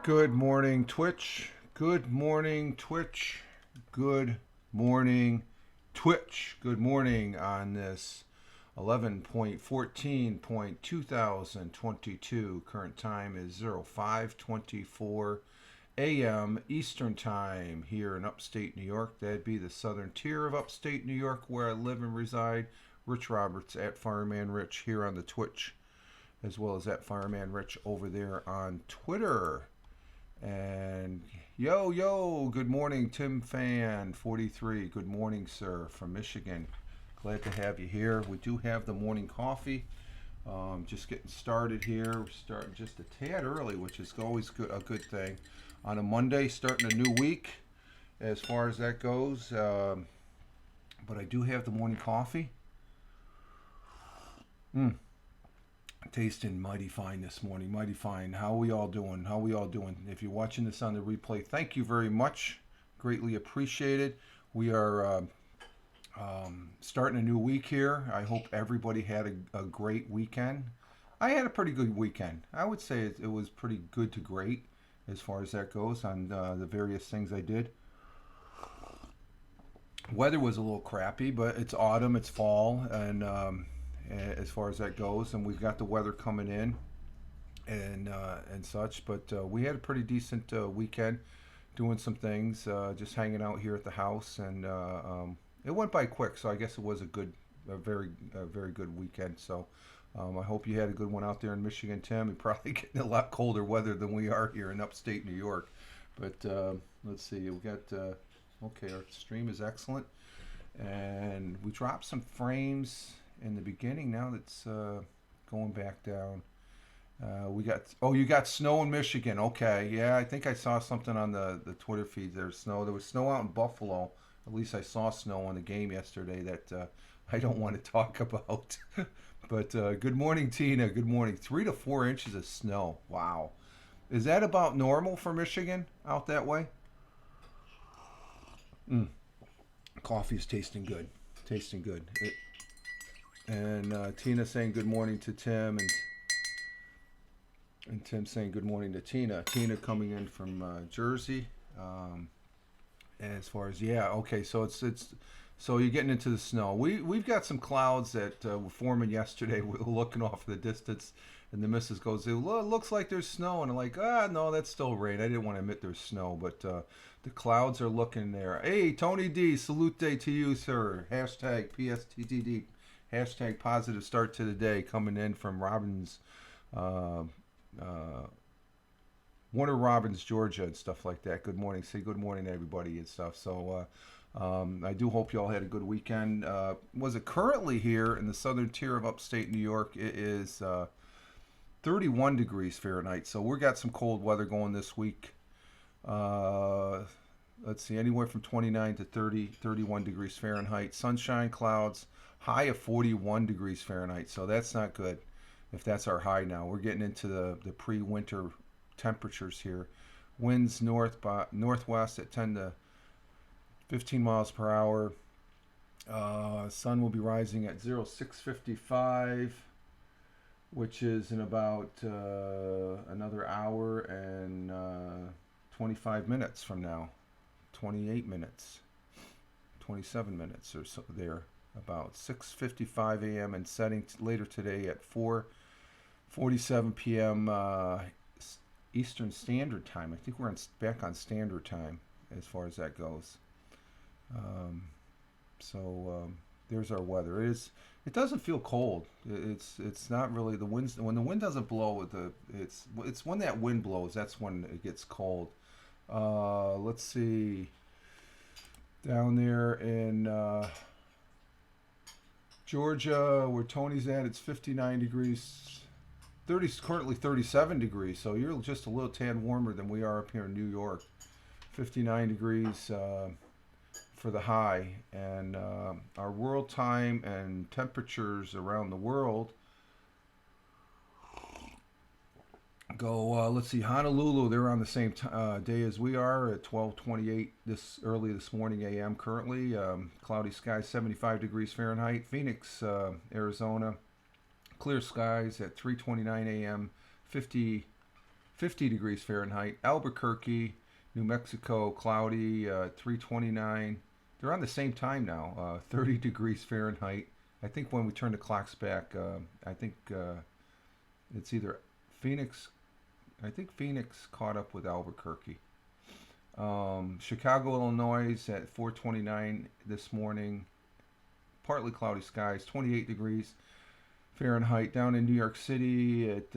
Good morning, Twitch. Good morning, Twitch. Good morning, Twitch. Good morning on this 11.14.2022. Current time is 05:24 a.m. Eastern Time here in upstate New York. That'd be the southern tier of upstate New York where I live and reside. Rich Roberts at Fireman Rich here on the Twitch, as well as at Fireman Rich over there on Twitter. And yo, good morning, Tim Fan 43. Good morning, sir, from Michigan. Glad to have you here. We do have the morning coffee. Just getting started here. We're starting just a tad early, which is always a good thing. On a Monday, starting a new week as far as that goes. But I do have the morning coffee. Tasting mighty fine this morning, mighty fine. How we all doing? If you're watching this on the replay, thank you very much. Greatly appreciated. We are starting a new week here. I hope everybody had a great weekend. I had a pretty good weekend. I would say it was pretty good to great as far as that goes on the various things I did. Weather was a little crappy, but it's autumn, it's fall, and as far as that goes, and we've got the weather coming in and such. But we had a pretty decent weekend, doing some things, just hanging out here at the house, and it went by quick. So I guess it was a very good weekend. So I hope you had a good one out there in Michigan, Tim. You're probably getting a lot colder weather than we are here in upstate New York. But let's see, we got okay. Our stream is excellent, and we dropped some frames in the beginning. Now that's going back down. You got snow in Michigan. Okay, yeah, I think I saw something on the Twitter feed. There was snow out in Buffalo. At least I saw snow on the game yesterday that I don't want to talk about. But good morning, Tina. Good morning. 3 to 4 inches of snow. Wow. Is that about normal for Michigan out that way? Coffee is tasting good. And Tina saying good morning to Tim, and Tim saying good morning to Tina. Tina coming in from Jersey. As far as okay, so it's so you're getting into the snow. We've got some clouds that were forming yesterday. We were looking off in the distance, and the missus goes, "It looks like there's snow," and I'm like, no, that's still rain. I didn't want to admit there's snow, but the clouds are looking there. Hey, Tony D, salute day to you, sir. Hashtag PSTTD. Hashtag positive start to the day coming in from Robbins, Warner Robins, Georgia, and stuff like that. Good morning. Say good morning to everybody and stuff. So I do hope you all had a good weekend. Was it currently here in the southern tier of upstate New York? It is 31 degrees Fahrenheit. So we got some cold weather going this week. Let's see, anywhere from 29 to 31 degrees Fahrenheit. Sunshine, clouds. High of 41 degrees Fahrenheit, so that's not good if that's our high now. We're getting into the pre-winter temperatures here. Winds northwest at 10 to 15 miles per hour. Sun will be rising at 06:55, which is in about another hour and 25 minutes from now. 28 minutes. 27 minutes or so there. About 6:55 a.m. and setting later today at 4:47 p.m. Eastern Standard Time. I think we're back on Standard Time as far as that goes. There's our weather. It doesn't feel cold. It's not really the winds. When the wind doesn't blow, it's when that wind blows. That's when it gets cold. Let's see. Down there in Georgia, where Tony's at, it's 59 degrees. Currently 37 degrees, so you're just a little tad warmer than we are up here in New York. 59 degrees for the high, and our world time and temperatures around the world go. Let's see, Honolulu, they're on the same day as we are at 12:28 this morning a.m. currently. Cloudy skies, 75 degrees Fahrenheit. Phoenix, Arizona, clear skies at 3:29 a.m. 50 50 degrees Fahrenheit. Albuquerque, New Mexico, cloudy, 329. They're on the same time now, 30 degrees Fahrenheit. I think when we turn the clocks back, I think it's either Phoenix. I think Phoenix caught up with Albuquerque. Chicago, Illinois at 4:29 this morning. Partly cloudy skies, 28 degrees Fahrenheit. Down in New York City at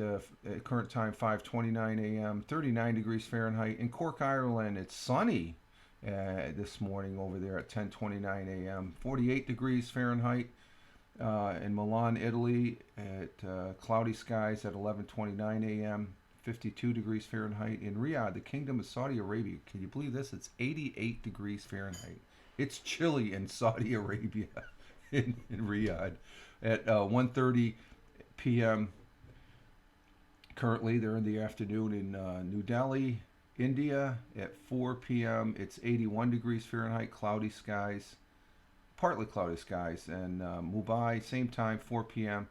current time 5:29 a.m. 39 degrees Fahrenheit. In Cork, Ireland, it's sunny this morning over there at 10:29 a.m. 48 degrees Fahrenheit. In Milan, Italy, at cloudy skies at 11:29 a.m. 52 degrees Fahrenheit. In Riyadh, the Kingdom of Saudi Arabia, can you believe this? It's 88 degrees Fahrenheit. It's chilly in Saudi Arabia, in Riyadh, at 1:30 p.m. Currently, they're in the afternoon in New Delhi, India, at 4 p.m. It's 81 degrees Fahrenheit, cloudy skies, partly cloudy skies. And Mumbai, same time, 4 p.m.,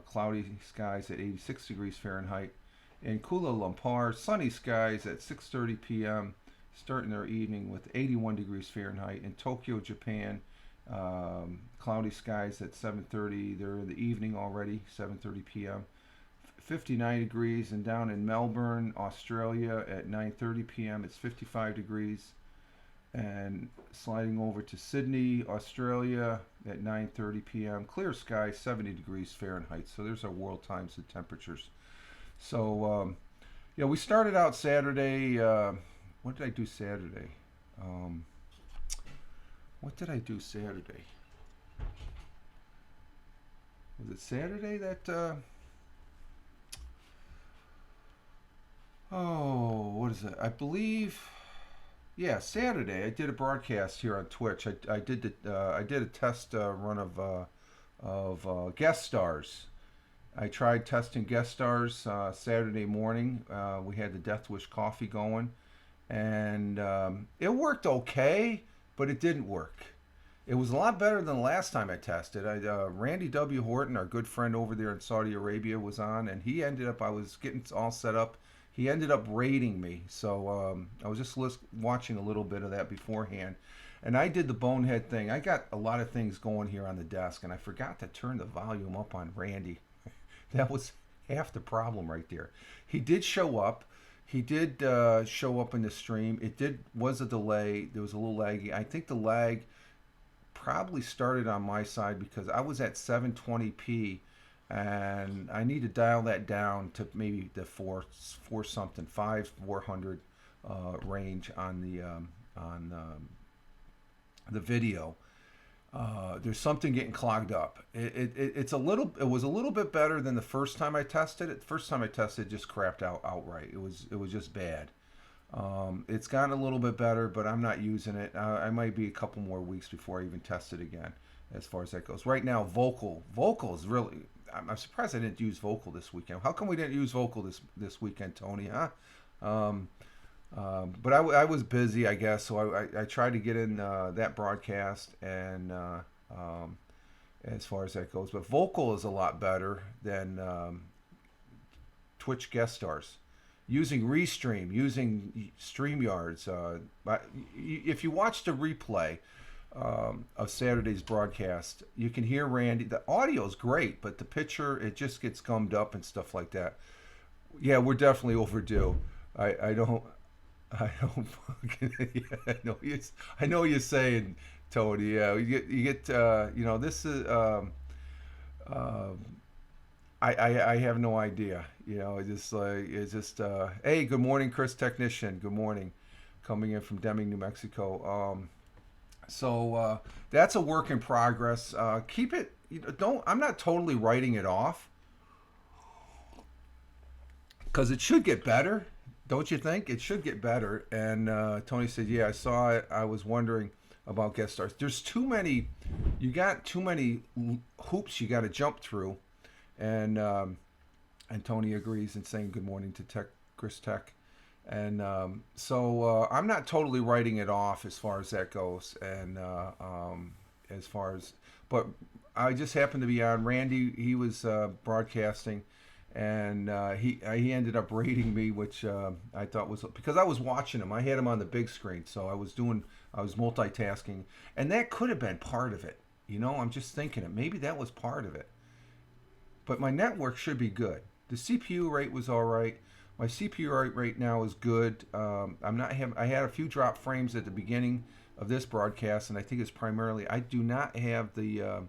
cloudy skies at 86 degrees Fahrenheit. In Kuala Lumpur, sunny skies at 6:30 p.m., starting their evening with 81 degrees Fahrenheit. In Tokyo, Japan, cloudy skies at 7:30. They're in the evening already, 7:30 p.m. 59 degrees. And down in Melbourne, Australia, at 9:30 p.m., it's 55 degrees. And sliding over to Sydney, Australia, at 9:30 p.m., clear skies, 70 degrees Fahrenheit. So there's our world times and temperatures. So, yeah, we started out Saturday. What did I do Saturday? What did I do Saturday? Was it Saturday that? What is it? I believe. Yeah, Saturday. I did a broadcast here on Twitch. I did a test run of guest stars. I tried testing guest stars Saturday morning. We had the Death Wish coffee going, and it worked okay, but it didn't work. It was a lot better than the last time I tested. Randy W. Horton, our good friend over there in Saudi Arabia, was on, and he ended up, I was getting all set up. He ended up rating me, so I was just watching a little bit of that beforehand. And I did the bonehead thing. I got a lot of things going here on the desk, and I forgot to turn the volume up on Randy. That was half the problem right there. He did show up. He did show up in the stream. Was a delay. There was a little laggy. I think the lag probably started on my side because I was at 720p, and I need to dial that down to maybe the 400 range on the video. There's something getting clogged up. It was a little bit better than the first time I tested it. The first time I tested it just crapped out outright. It was just bad. It's gotten a little bit better, but I'm not using it. I might be a couple more weeks before I even test it again, as far as that goes. Right now, vocal is really. I'm surprised I didn't use vocal this weekend. How come we didn't use vocal this weekend, Tony? Huh? But I was busy, I guess, so I tried to get in that broadcast, and as far as that goes. But vocal is a lot better than Twitch guest stars. Using Restream, using StreamYards. If you watch the replay of Saturday's broadcast, you can hear Randy. The audio is great, but the picture, it just gets gummed up and stuff like that. Yeah, we're definitely overdue. I don't fucking. Yeah, I know what you're saying, Tony. Yeah, you get. This is. I have no idea. It's just. Hey, good morning, Chris Technician. Good morning, coming in from Deming, New Mexico. So that's a work in progress. Keep it. I'm not totally writing it off, because it should get better. Don't you think? It should get better. And Tony said, yeah, I saw it. I was wondering about guest stars. There's too many. You got too many hoops you got to jump through. And Tony agrees and saying good morning to Chris Tech. And so I'm not totally writing it off as far as that goes. And but I just happened to be on. Randy, he was broadcasting. and he ended up rating me, which I thought was because I was watching him. I had him on the big screen, so I was multitasking, and that could have been part of it. You know, I'm just thinking it. Maybe that was part of it. But my network should be good. The CPU rate was all right. My CPU rate right now is good. I'm not having. I had a few drop frames at the beginning of this broadcast, and I think it's primarily I do not have the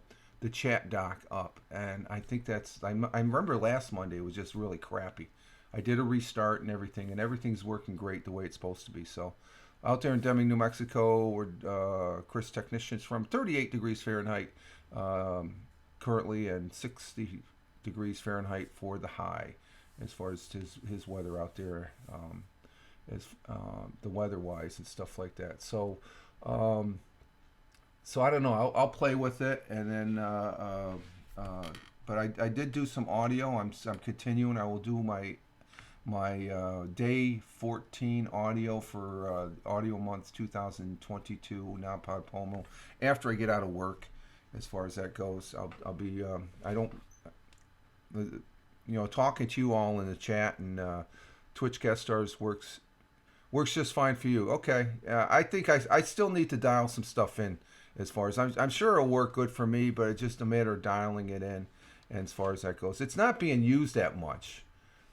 chat dock up, and I think that's. I remember last Monday it was just really crappy. I did a restart and everything, and everything's working great the way it's supposed to be. So, out there in Deming, New Mexico, where Chris Technician's from, 38 degrees Fahrenheit currently, and 60 degrees Fahrenheit for the high, as far as his weather out there, as the weather wise and stuff like that. So, so I don't know. I'll play with it, and then. But I did do some audio. I'm continuing. I will do my day 14 audio for audio month 2022 Napod Pomo after I get out of work. As far as that goes, I'll be I don't talking to you all in the chat and Twitch guest stars works just fine for you. Okay, I think I still need to dial some stuff in. As far as I'm sure it'll work good for me, but it's just a matter of dialing it in. And as far as that goes, it's not being used that much.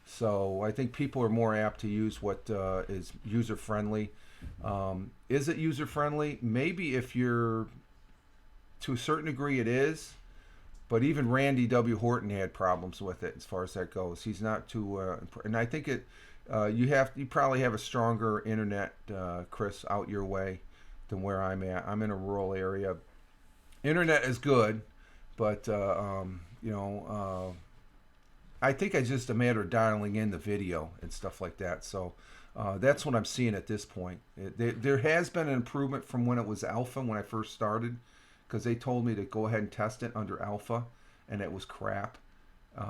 So I think people are more apt to use what is user friendly. Is it user friendly? Maybe if you're to a certain degree, it is. But even Randy W. Horton had problems with it as far as that goes. He's not too, and I think it. You probably have a stronger internet, Chris, out your way than where I'm at. I'm in a rural area. Internet is good, but I think it's just a matter of dialing in the video and stuff like that. So that's what I'm seeing at this point. There has been an improvement from when it was alpha, when I first started, because they told me to go ahead and test it under alpha, and it was crap.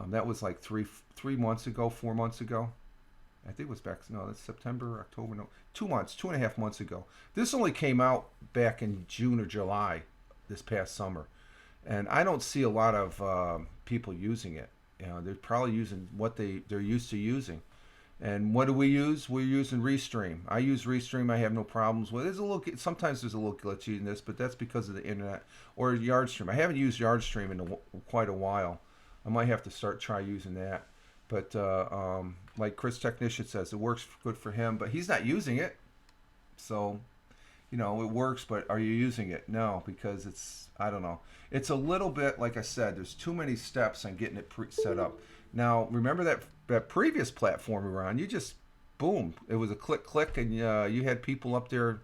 That was like 4 months ago. I think it was that's September, October, no, 2.5 months ago. This only came out back in June or July this past summer. And I don't see a lot of people using it. They're probably using what they're used to using. And what do we use? We're using Restream. I use Restream. I have no problems with it. Sometimes there's a little glitchy in this, but that's because of the internet. Or Yardstream. I haven't used Yardstream in quite a while. I might have to try using that. But like Chris Technician says, it works good for him, but he's not using it. So, it works, but are you using it? No, because I don't know. It's a little bit, like I said, there's too many steps on getting it set up. Now, remember that previous platform we were on, you just, boom, it was a click, and you had people up there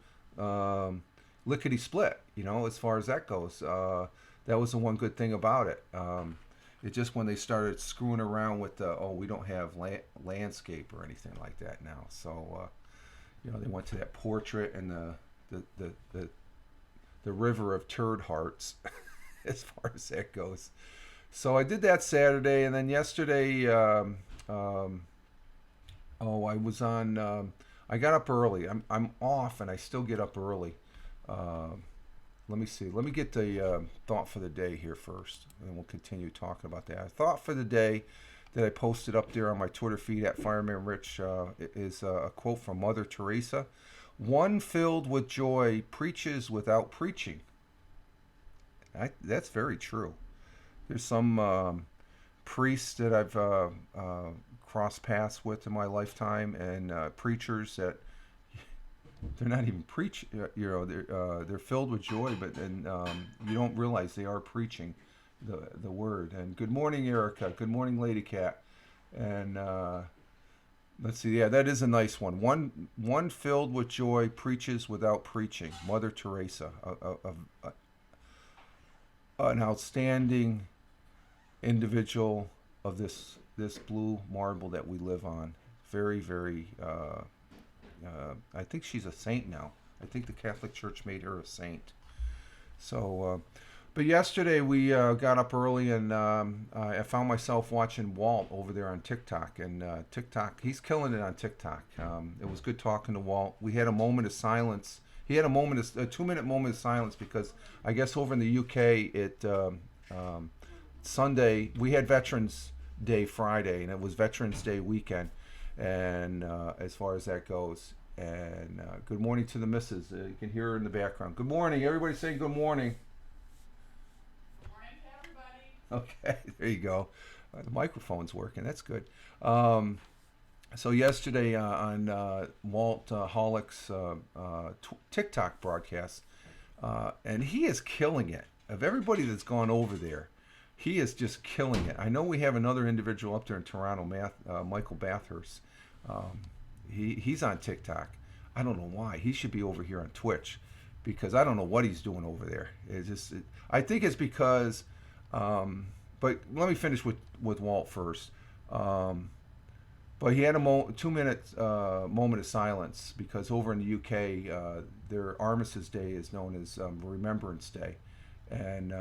lickety split, as far as that goes. That was the one good thing about it. It just when they started screwing around with we don't have landscape or anything like that now. So, they went to that portrait and the river of turd hearts as far as that goes. So I did that Saturday, and then yesterday, I was on. I got up early. I'm off, and I still get up early. Let me see. Let me get the thought for the day here first, and then we'll continue talking about that. Thought for the day that I posted up there on my Twitter feed at Fireman Rich is a quote from Mother Teresa. One filled with joy preaches without preaching. That's very true. There's some priests that I've crossed paths with in my lifetime, and preachers that they're not even they're filled with joy, but you don't realize they are preaching the word. And good morning, Erica. Good morning, Lady Cat. And let's see. Yeah, that is a nice one. One filled with joy preaches without preaching. Mother Teresa, an outstanding individual of this blue marble that we live on. Very, very. I think she's a saint now. I think the Catholic Church made her a saint. So, but yesterday we got up early, and I found myself watching Walt over there on TikTok. And TikTok, he's killing it on TikTok. It was good talking to Walt. We had a moment of silence. He had a 2-minute moment of silence because I guess over in the UK, Sunday we had Veterans Day Friday, and it was Veterans Day weekend. And as far as that goes, and good morning to the missus. You can hear her in the background. Good morning, everybody. Saying good morning. Good morning to everybody. Okay, there you go. The microphone's working. That's good. Um, so yesterday on Walt Hollick's TikTok broadcast, and he is killing it. Of everybody that's gone over there, he is just killing it. I know we have another individual up there in Toronto, Michael Bathurst. Um, he's on TikTok. I don't know why. He should be over here on Twitch, because I don't know what he's doing over there. I think it's because. But let me finish with Walt first. But he had a 2 minute moment of silence, because over in the UK, their Armistice Day is known as Remembrance Day, and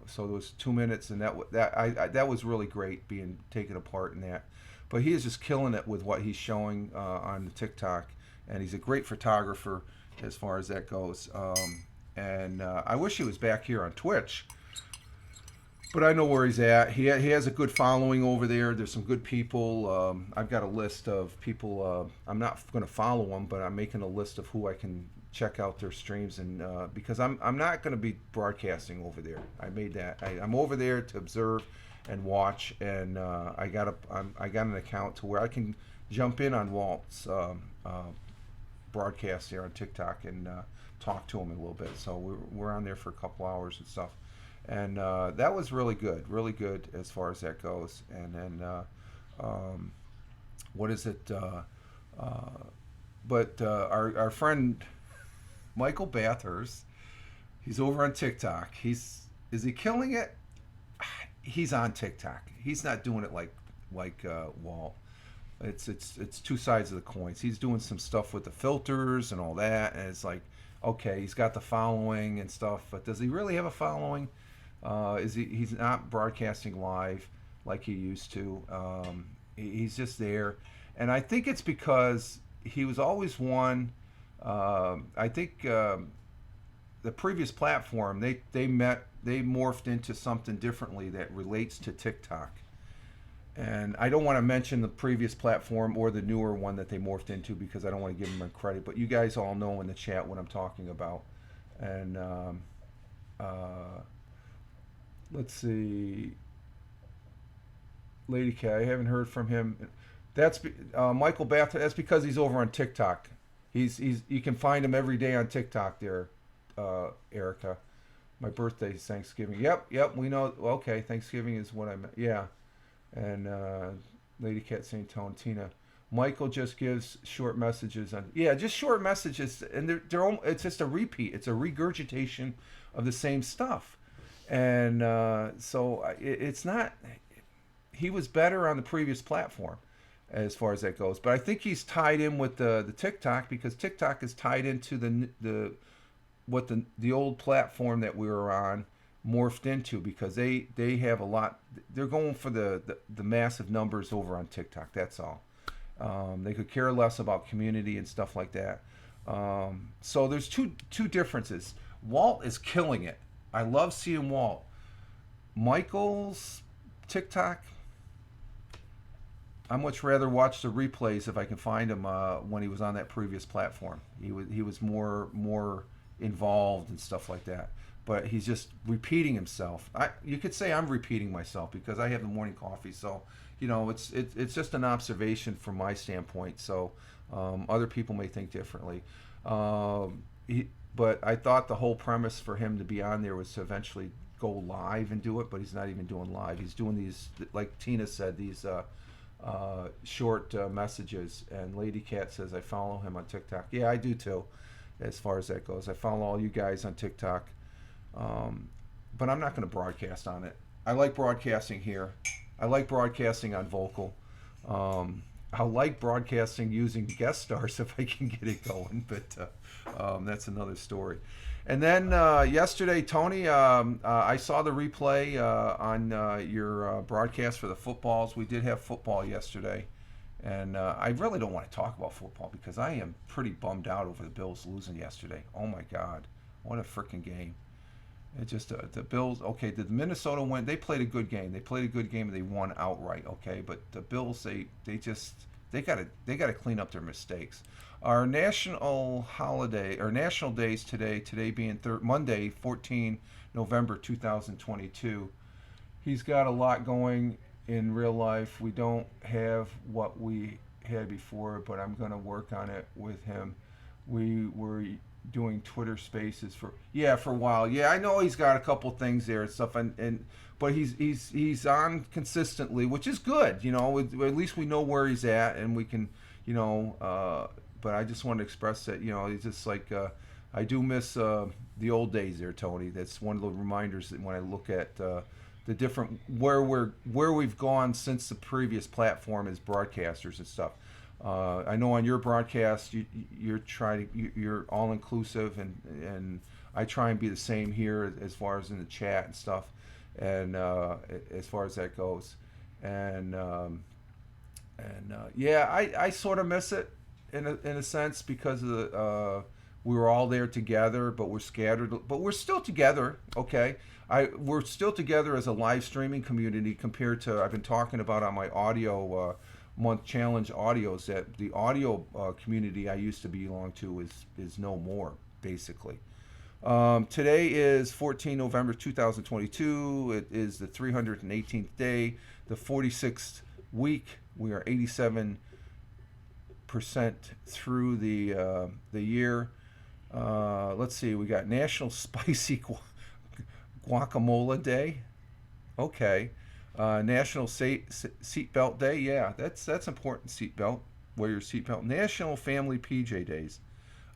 so there was 2 minutes, and that was really great, being taken apart in that. But he is just killing it with what he's showing on the TikTok, and he's a great photographer as far as that goes. And I wish he was back here on Twitch. But I know where he's at. He has a good following over there. There's some good people. I've got a list of people. I'm not going to follow them, but I'm making a list of who I can check out their streams, and because I'm not going to be broadcasting over there. I made that. I'm over there to observe and watch, and I got an account to where I can jump in on Walt's broadcast there on TikTok and talk to him a little bit. So we're on there for a couple hours and stuff. And that was really good as far as that goes. And then, what is it? But our friend Michael Bathurst, he's over on TikTok. Is he killing it? He's on TikTok. He's not doing it like Walt. It's two sides of the coins. He's doing some stuff with the filters and all that, and it's like, okay, he's got the following and stuff, but does he really have a following? He's not broadcasting live like he used to. He's just there, and I think it's because he was always one. I think the previous platform, they morphed into something differently that relates to TikTok. And I don't want to mention the previous platform or the newer one that they morphed into, because I don't want to give them credit. But you guys all know in the chat what I'm talking about. And let's see, Lady K, I haven't heard from him. That's Michael Bath. That's because he's over on TikTok. He's you can find him every day on TikTok there, Erica. My birthday is Thanksgiving. Yep, we know. Okay, Thanksgiving is what I meant. Yeah. And Lady Cat St. Tone, Tina. Michael just gives short messages on. Yeah, just short messages, and it's just a repeat. It's a regurgitation of the same stuff, and so it's not. He was better on the previous platform, as far as that goes. But I think he's tied in with the TikTok, because TikTok is tied into the old platform that we were on morphed into, because they have a lot. They're going for the massive numbers over on TikTok. That's all. They could care less about community and stuff like that. So there's two differences. Walt is killing it. I love seeing Walt. Michael's TikTok, I much rather watch the replays if I can find him when he was on that previous platform. He was more involved and stuff like that. But he's just repeating himself. You could say I'm repeating myself because I have the morning coffee. So, it's just an observation from my standpoint. So, other people may think differently. But I thought the whole premise for him to be on there was to eventually go live and do it. But he's not even doing live. He's doing these, like Tina said, these short messages. And Lady Cat says, I follow him on TikTok. Yeah, I do too, as far as that goes. I follow all you guys on TikTok. But I'm not going to broadcast on it. I like broadcasting here. I like broadcasting on Vocal. I like broadcasting using guest stars if I can get it going, but that's another story. And then yesterday, Tony, I saw the replay on your broadcast for the footballs. We did have football yesterday, and I really don't want to talk about football because I am pretty bummed out over the Bills losing yesterday. Oh my God, what a freaking game! It just the Bills. Okay, the Minnesota win. They played a good game. They played a good game and they won outright. Okay, but the Bills, they gotta clean up their mistakes. Our national holiday or national days today. Today being Monday, 14 November 2022. He's got a lot going in real life. We don't have what we had before, but I'm gonna work on it with him. We were doing Twitter Spaces for a while. Yeah, I know he's got a couple things there and stuff, and but he's on consistently, which is good. At least we know where he's at, and we can, But I just want to express that he's just like I do miss the old days there, Tony. That's one of the reminders that when I look at the different where we've gone since the previous platform as broadcasters and stuff. I know on your broadcast you're all inclusive, and I try and be the same here as far as in the chat and stuff, and as far as that goes, and yeah, I sort of miss it in a sense because of the we were all there together, but we're scattered, but we're still together. Okay, we're still together as a live streaming community compared to I've been talking about on my audio. Month challenge audios that the audio community I used to belong to is no more basically. Today is 14 November 2022. It is the 318th day, the 46th week. We are 87% through the year. Let's see. We got National Spicy Guacamole Day. Okay. National Seatbelt Day. Yeah, that's important. Seatbelt. Wear your seatbelt. National Family PJ Days.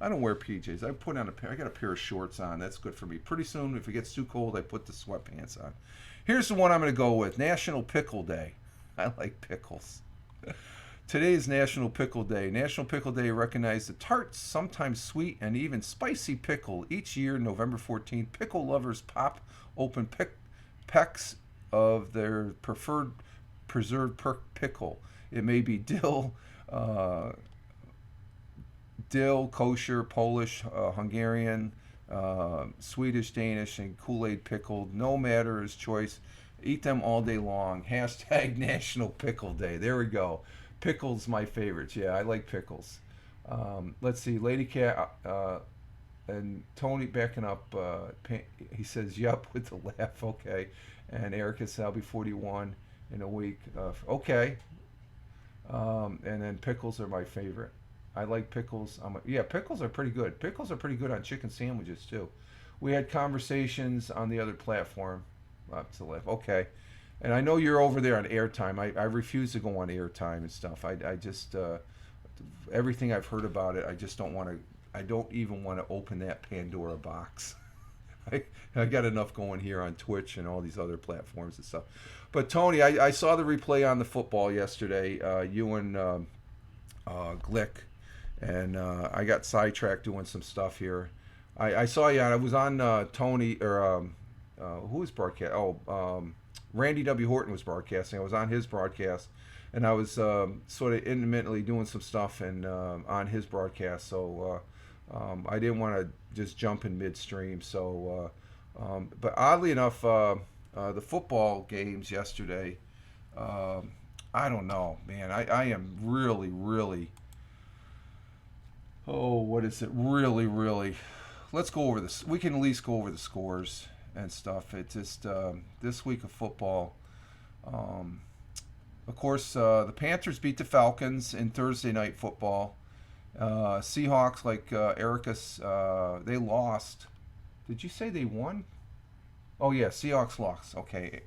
I don't wear PJs. I got a pair of shorts on. That's good for me. Pretty soon, if it gets too cold, I put the sweatpants on. Here's the one I'm going to go with. National Pickle Day. I like pickles. Today is National Pickle Day. National Pickle Day recognizes the tart, sometimes sweet, and even spicy pickle. Each year, November 14th, pickle lovers pop open pecks of their preferred preserved pickle. It may be dill, kosher, Polish, Hungarian, Swedish, Danish, and Kool-Aid pickled. No matter his choice. Eat them all day long. Hashtag National Pickle Day. There we go. Pickles, my favorites. Yeah, I like pickles. Let's see. Lady Cat and Tony backing up. He says, yup, with the laugh. Okay. And Erica said, I'll be 41 in a week. Okay. And then pickles are my favorite. I like pickles. Pickles are pretty good. Pickles are pretty good on chicken sandwiches, too. We had conversations on the other platform. Up to the left. Okay. And I know you're over there on airtime. I refuse to go on airtime and stuff. I just, everything I've heard about it, I just don't want to, I don't even want to open that Pandora box. I got enough going here on Twitch and all these other platforms and stuff. But Tony, I saw the replay on the football yesterday. You and Glick, and I got sidetracked doing some stuff here. I saw you. I was on Tony or who was broadcast? Randy W. Horton was broadcasting. I was on his broadcast, and I was sort of intermittently doing some stuff and on his broadcast. So I didn't want to just jump in midstream. So, but oddly enough, the football games yesterday, I don't know, man. I am really, really. Oh, what is it? Really, really. Let's go over this. We can at least go over the scores and stuff. It's just this week of football. Of course, the Panthers beat the Falcons in Thursday night football. Seahawks, like Erica's, they lost. Did you say they won? Oh yeah, Seahawks lost. Okay,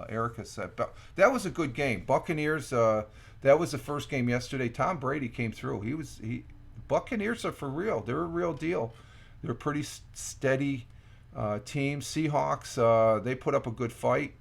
Erica said that was a good game. Buccaneers. That was the first game yesterday. Tom Brady came through. Buccaneers are for real. They're a real deal. They're a pretty steady team. Seahawks. They put up a good fight.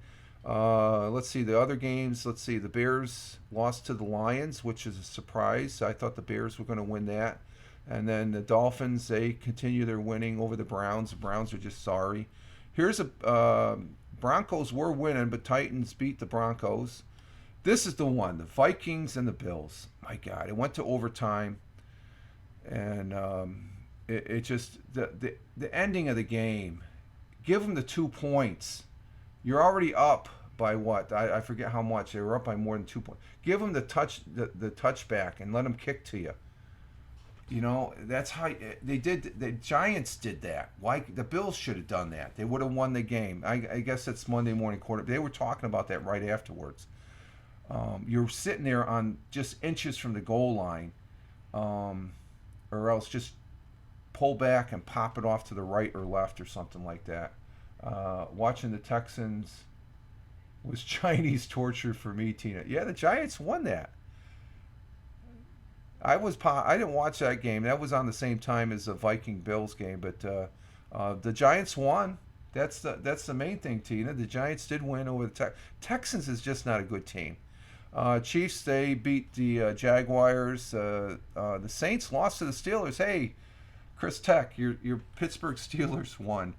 Let's see the other games. Let's see. The Bears lost to the Lions, which is a surprise. I thought the Bears were going to win that. And then the Dolphins, they continue their winning over the Browns. The Browns are just sorry. Here's a Broncos were winning, but Titans beat the Broncos. This is the one. The Vikings and the Bills. My God, it went to overtime, and it just the ending of the game give them the 2 points. You're already up by what? I forget how much. They were up by more than 2 points. Give them the touchback and let them kick to you. You know, that's how they did. The Giants did that. Why the Bills should have done that? They would have won the game. I guess it's Monday morning quarter. They were talking about that right afterwards. You're sitting there on just inches from the goal line, or else just pull back and pop it off to the right or left or something like that. Watching the Texans was Chinese torture for me, Tina. Yeah, the Giants won that. I didn't watch that game. That was on the same time as the Viking Bills game, but the Giants won. That's the main thing, Tina. The Giants did win over the Texans. Is just not a good team. Chiefs, they beat the Jaguars. The Saints lost to the Steelers. Hey, Chris Tech, your Pittsburgh Steelers won.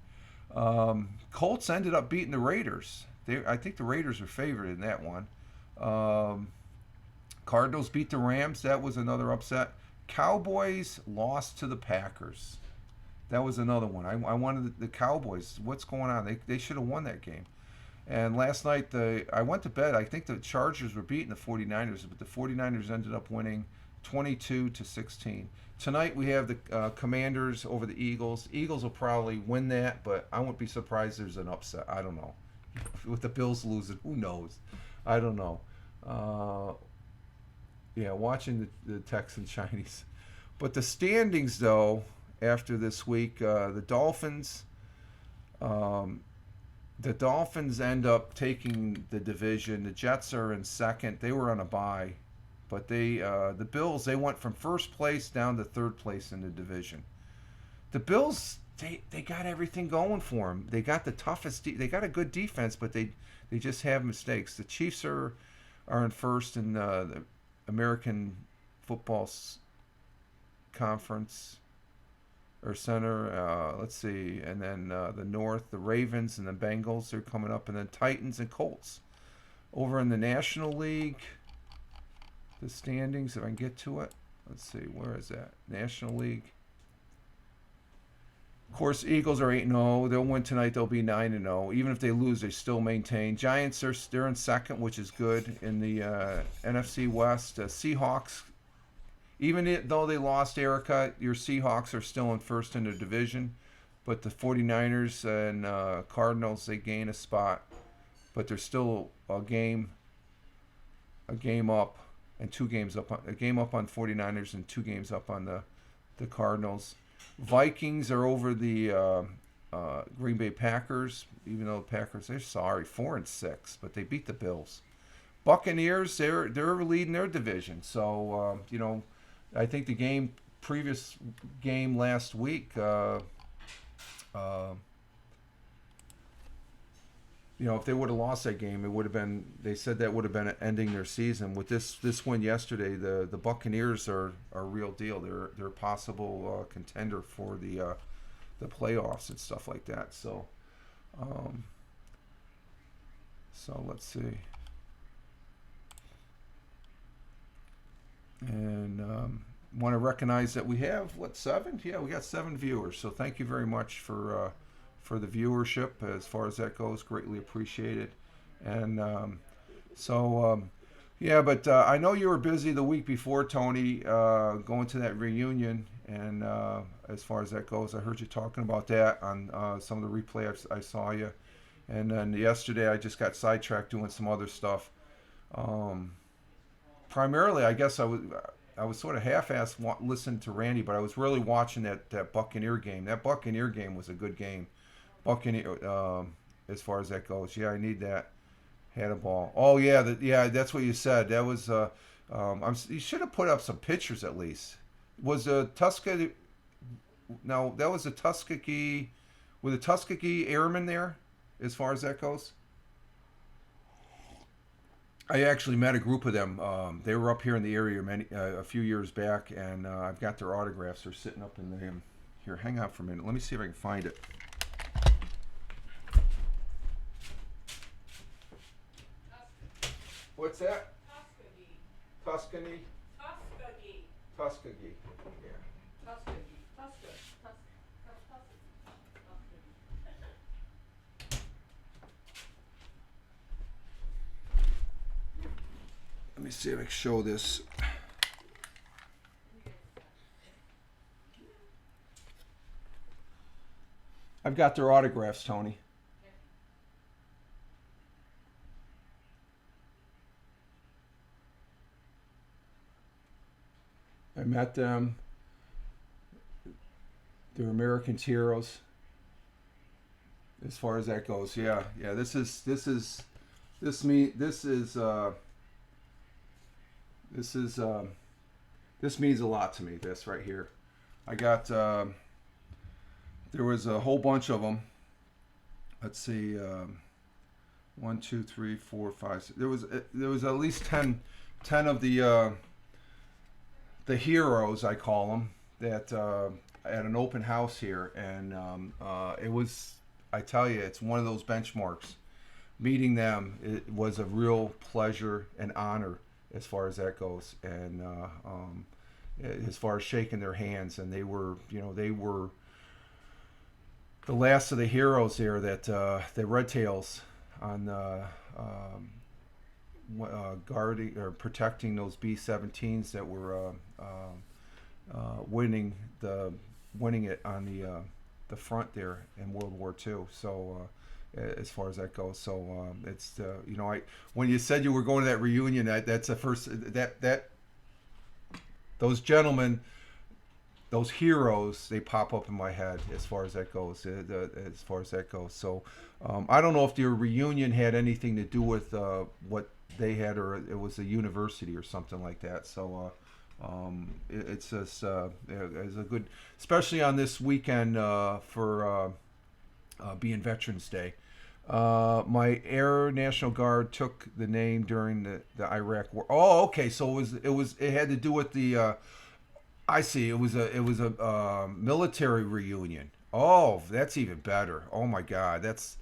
Colts ended up beating the Raiders. I think the Raiders were favored in that one. Cardinals beat the Rams. That was another upset. Cowboys lost to the Packers. That was another one. I wanted the Cowboys. What's going on? They should have won that game. And last night, I went to bed. I think the Chargers were beating the 49ers, but the 49ers ended up winning 22-16. Tonight, we have the Commanders over the Eagles. Eagles will probably win that, but I won't be surprised there's an upset. I don't know. With the Bills losing, who knows? I don't know. Yeah, watching the Texans Chinese. But the standings, though, after this week, the Dolphins end up taking the division. The Jets are in second. They were on a bye. But the Bills, they went from first place down to third place in the division. The Bills, they got everything going for them. They got the toughest. They got a good defense, but they just have mistakes. The Chiefs are in first in the American Football Conference or Center. Let's see, and then the North, the Ravens and the Bengals, they're coming up, and then Titans and Colts. Over in the National League, the standings, if I can get to it. Let's see, where is that? National League. Of course, Eagles are 8-0. They'll win tonight. They'll be 9-0. Even if they lose, they still maintain. Giants they're in second, which is good in the NFC West. Seahawks, even though they lost Erica, your Seahawks are still in first in their division. But the 49ers and Cardinals, they gain a spot, but they're still a game up and 2 games up. A game up on 49ers and 2 games up on the Cardinals. Vikings are over the Green Bay Packers, even though the Packers, they're sorry, 4-6, but they beat the Bills. Buccaneers, they're leading their division. So I think the previous game last week, if they would have lost that game, it would have been. They said that would have been ending their season. With this win yesterday, the Buccaneers are a real deal. They're a possible contender for the playoffs and stuff like that. So let's see. And want to recognize that we have 7? Yeah, we got 7 viewers. So thank you very much for the viewership as far as that goes. Greatly appreciated. And but I know you were busy the week before, Tony, going to that reunion. And as far as that goes, I heard you talking about that on some of the replay I saw you. And then yesterday I just got sidetracked doing some other stuff. Primarily, I guess I was sort of half-assed listening to Randy, but I was really watching that Buccaneer game. That Buccaneer game was a good game. Buccaneer, as far as that goes. Yeah, I need that. Had a ball. Oh yeah, that's what you said. That was. You should have put up some pictures at least. Was the Tuskegee? No, that was the Tuskegee. Were the Tuskegee Airmen there, as far as that goes? I actually met a group of them. They were up here in the area a few years back, and I've got their autographs. They're sitting up in the here. Hang on for a minute. Let me see if I can find it. What's that? Tuskegee. Tuscany? Tuskegee. Tuskegee. Yeah. Tuskegee. see if I can show this. I've got their autographs, Tony. I met them. They're Americans heroes. As far as that goes, yeah. This means a lot to me. This right here. I got. There was a whole bunch of them. Let's see. 1, 2, 3, 4, 5. 6. There was at least 10 of the heroes, I call them, that at an open house here, and it was. I tell you, it's one of those benchmarks. Meeting them, it was a real pleasure and honor as far as that goes, and as far as shaking their hands, and they were the last of the heroes there that the Red Tails on guarding or protecting those B-17s that were winning it on the front there in World War II. So as far as that goes, so it's when you said you were going to that reunion, that's the first that those gentlemen, those heroes, they pop up in my head as far as that goes. So I don't know if the reunion had anything to do with what they had, or it was a university or something like that. So it's just it's a good, especially on this weekend for being Veterans Day. My Air National Guard took the name during the Iraq War. Oh, okay. So it had to do with the. I see. It was a military reunion. Oh, that's even better. Oh my God, that's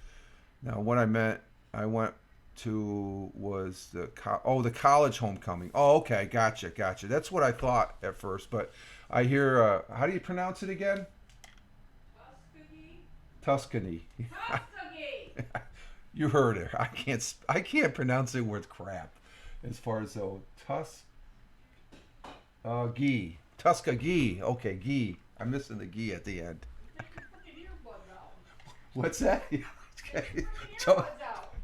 now what I meant. I went to was the college homecoming. Oh, okay, gotcha. That's what I thought at first, but I hear. How do you pronounce it again? Tuscany. You heard it. I can't pronounce it worth crap. As far as Tuskegee. Tuskegee. Okay, gee. I'm missing the gee at the end. What's that? Okay.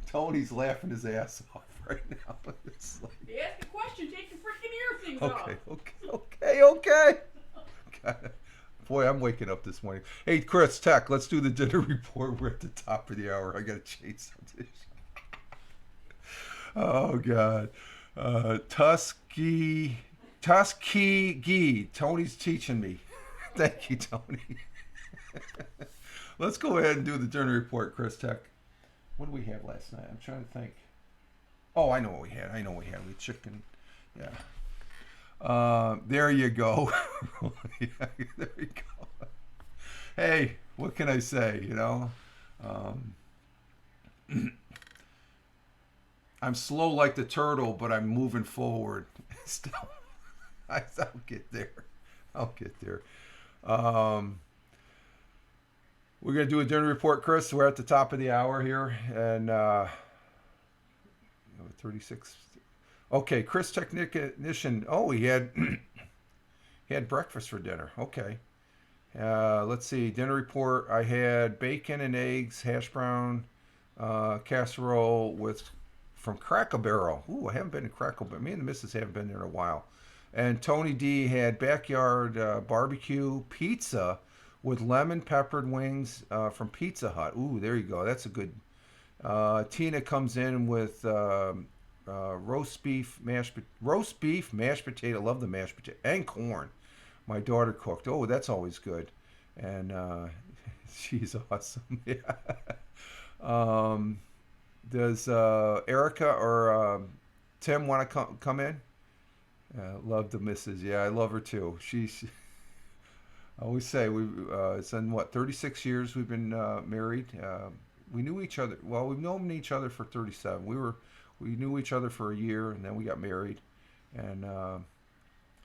Tony's laughing his ass off right now. It's like, you ask a question, take your freaking ear things off. Okay. God. Boy, I'm waking up this morning. Hey, Chris, Tech, let's do the dinner report. We're at the top of the hour. I got to change something. Oh, God. Tuskegee. Tony's teaching me. Thank you, Tony. Let's go ahead and do the dinner report, Chris Tech. What did we have last night? I'm trying to think. Oh, I know what we had. We had chicken. Yeah. There you go. Yeah, there you go. Hey, what can I say? I'm slow like the turtle, but I'm moving forward. Still, I'll get there. We're gonna do a dinner report, Chris. We're at the top of the hour here, and 36. Okay, Chris Technician. Oh, he had breakfast for dinner. Okay. Let's see. Dinner report. I had bacon and eggs, hash brown, casserole from Cracker Barrel. Ooh, I haven't been to Cracker Barrel. Me and the missus haven't been there in a while. And Tony D had backyard barbecue pizza with lemon peppered wings from Pizza Hut. Ooh, there you go. That's a good. Tina comes in with roast beef, mashed potato. Love the mashed potato and corn. My daughter cooked. Oh, that's always good, and she's awesome. Yeah. Does Erica or Tim want to come in? Love the missus. Yeah, I love her too. She's. I always say it's in 36 years we've been married. We knew each other. Well, we've known each other for 37. We knew each other for a year, and then we got married, and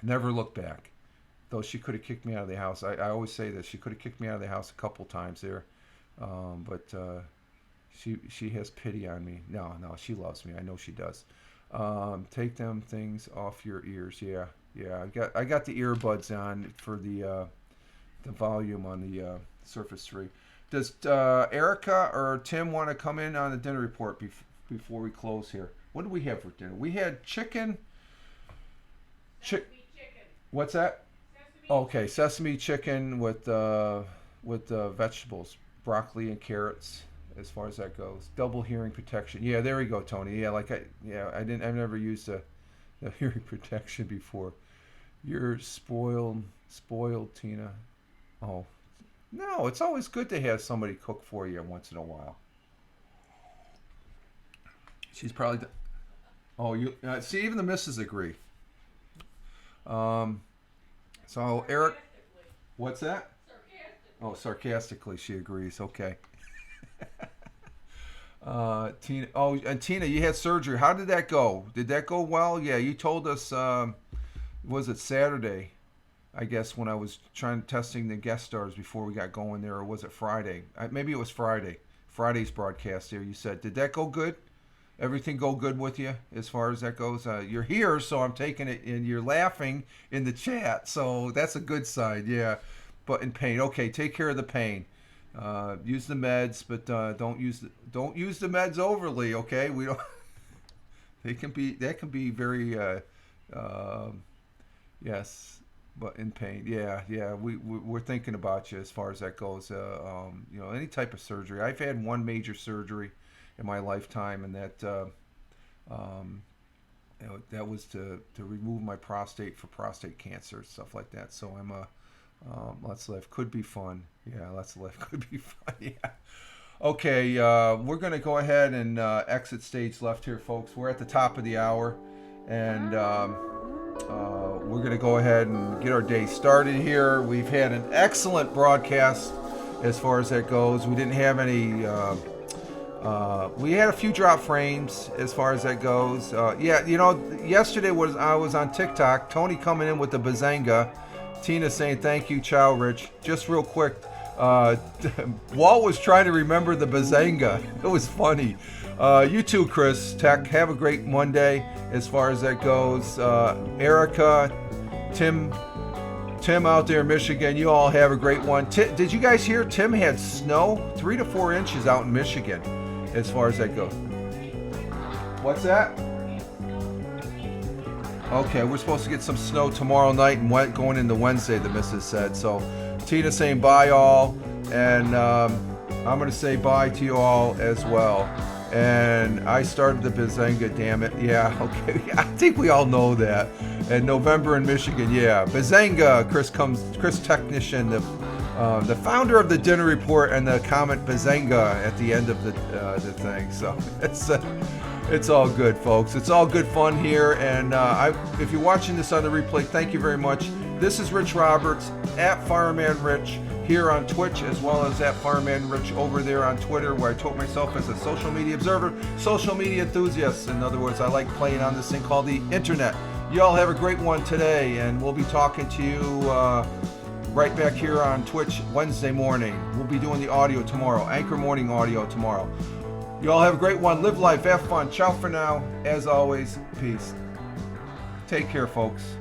never looked back. Though she could have kicked me out of the house. I always say this. She could have kicked me out of the house a couple times there, but she has pity on me. No, she loves me. I know she does. Take them things off your ears. Yeah, yeah. I got the earbuds on for the volume on the Surface 3. Does Erica or Tim want to come in on the dinner report before we close here? What did we have for dinner? We had chicken. Sesame chicken. What's that? Sesame Okay, sesame chicken with vegetables, broccoli and carrots. As far as that goes, double hearing protection. Yeah, there we go, Tony. Yeah, I've never used the hearing protection before. You're spoiled, Tina. Oh, no, it's always good to have somebody cook for you once in a while. She's probably. Oh, you see, even the missus agree. So Eric, what's that? Oh, sarcastically, she agrees. Okay. Tina. Oh, and Tina, you had surgery. How did that go? Did that go well? Yeah, you told us. Was it Saturday? I guess when I was testing the guest stars before we got going there, or was it Friday? Maybe it was Friday. Friday's broadcast there. You said, did that go good? Everything go good with you as far as that goes? You're here, so I'm taking it, and you're laughing in the chat, so that's a good sign. Yeah, but in pain. Okay, take care of the pain. Use the meds, but don't use the meds overly. Okay, we don't. That can be very yes, but in pain. Yeah. We're thinking about you as far as that goes. Any type of surgery. I've had one major surgery in my lifetime, and that that was to remove my prostate for prostate cancer, stuff like that. So I'm Let's Live could be fun. Yeah, Let's Live could be fun. Yeah. Okay, we're going to go ahead and exit stage left here, folks. We're at the top of the hour, and we're going to go ahead and get our day started here. We've had an excellent broadcast as far as that goes. We didn't have any... we had a few drop frames as far as that goes. Yesterday I was on TikTok. Tony coming in with the bazanga. Tina saying thank you, Chow Rich. Just real quick, Walt was trying to remember the bazanga. It was funny. You too, Chris Tech. Have a great Monday as far as that goes. Erica, Tim out there in Michigan, you all have a great one. Did you guys hear Tim had snow? 3 to 4 inches out in Michigan as far as that goes. What's that? Okay, we're supposed to get some snow tomorrow night and going into Wednesday, the missus said. So Tina saying bye all, and I'm going to say bye to you all as well. And I started the bazanga, damn it. Yeah, okay. I think we all know that. And November in Michigan, yeah. Bazanga, Chris Technician, the founder of the dinner report, and the comment bazanga at the end of the thing. So it's all good, folks. It's all good fun here. And if you're watching this on the replay, thank you very much. This is Rich Roberts at Fireman Rich here on Twitch, as well as at Fireman Rich over there on Twitter, where I told myself as a social media observer, social media enthusiast. In other words, I like playing on this thing called the internet. Y'all have a great one today, and we'll be talking to you right back here on Twitch Wednesday morning. We'll be doing the audio tomorrow, Anchor Morning audio tomorrow. You all have a great one. Live life, have fun. Ciao for now. As always, peace. Take care, folks.